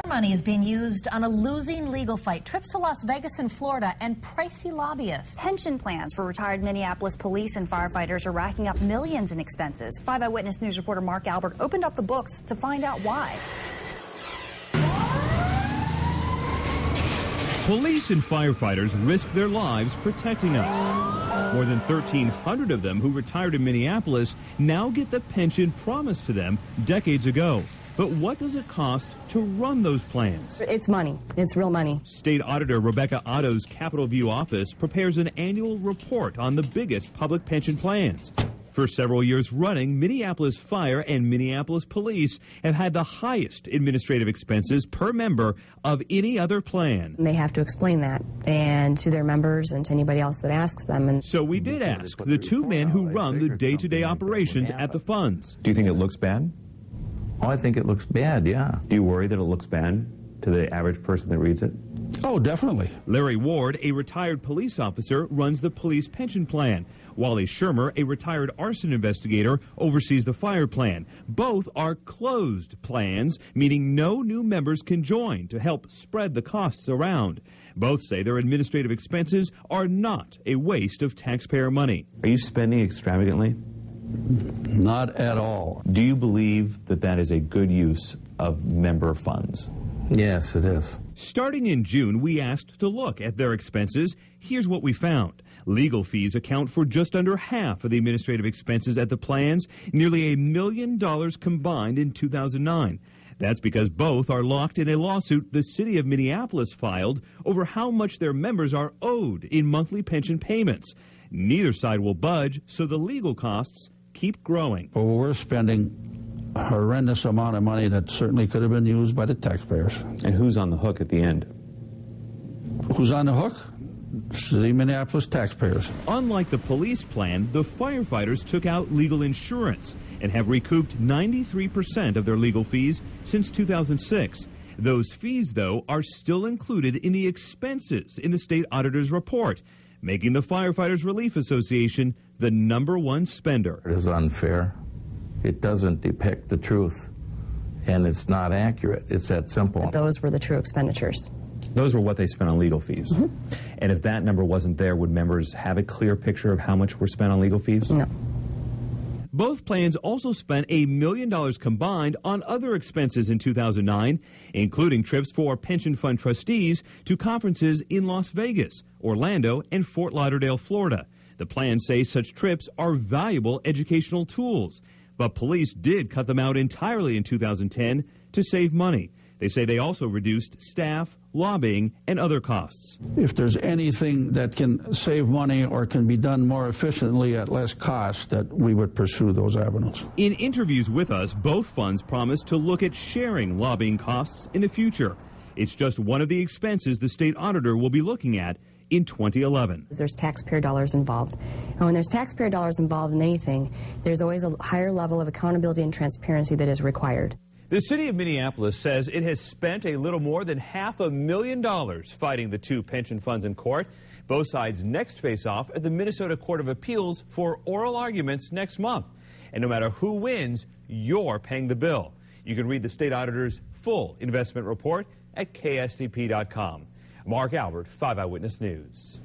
Money is being used on a losing legal fight, trips to Las Vegas and Florida, and pricey lobbyists. Pension plans for retired Minneapolis police and firefighters are racking up millions in expenses. 5 Eyewitness News reporter Mark Albert opened up the books to find out why. Police and firefighters risk their lives protecting us. More than 1,300 of them who retired in Minneapolis now get the pension promised to them decades ago. But what does it cost to run those plans? It's money. It's real money. State Auditor Rebecca Otto's Capitol View office prepares an annual report on the biggest public pension plans. For several years running, Minneapolis Fire and Minneapolis Police have had the highest administrative expenses per member of any other plan. They have to explain that and to their members and to anybody else that asks them. And so we did ask the two men who run the day-to-day operations at the funds. Do you think it looks bad? Oh, I think it looks bad, yeah. Do you worry that it looks bad to the average person that reads it? Oh, definitely. Larry Ward, a retired police officer, runs the police pension plan. Wally Shermer, a retired arson investigator, oversees the fire plan. Both are closed plans, meaning no new members can join to help spread the costs around. Both say their administrative expenses are not a waste of taxpayer money. Are you spending extravagantly? Not at all. Do you believe that that is a good use of member funds? Yes, it is. Starting in June, we asked to look at their expenses. Here's what we found. Legal fees account for just under half of the administrative expenses at the plans, nearly $1 million combined in 2009. That's because both are locked in a lawsuit the city of Minneapolis filed over how much their members are owed in monthly pension payments. Neither side will budge, so the legal costs keep growing. Well, we're spending a horrendous amount of money that certainly could have been used by the taxpayers. And who's on the hook at the end? Who's on the hook? The Minneapolis taxpayers. Unlike the police plan, the firefighters took out legal insurance and have recouped 93% of their legal fees since 2006. Those fees, though, are still included in the expenses in the state auditor's report, making the Firefighters Relief Association the #1 spender. It is unfair. It doesn't depict the truth, and it's not accurate. It's that simple. But those were the true expenditures. Those were what they spent on legal fees. Mm-hmm. And if that number wasn't there, would members have a clear picture of how much were spent on legal fees? No. Both plans also spent $1 million combined on other expenses in 2009, including trips for pension fund trustees to conferences in Las Vegas, Orlando, and Fort Lauderdale, Florida. The plans say such trips are valuable educational tools, but police did cut them out entirely in 2010 to save money. They say they also reduced staff, lobbying, and other costs. If there's anything that can save money or can be done more efficiently at less cost, that we would pursue those avenues. In interviews with us, both funds promised to look at sharing lobbying costs in the future. It's just one of the expenses the state auditor will be looking at in 2011. There's taxpayer dollars involved. And when there's taxpayer dollars involved in anything, there's always a higher level of accountability and transparency that is required. The city of Minneapolis says it has spent a little more than $500,000 fighting the two pension funds in court. Both sides next face off at the Minnesota Court of Appeals for oral arguments next month. And no matter who wins, you're paying the bill. You can read the state auditor's full investment report at KSTP.com. Mark Albert, 5 Eyewitness News.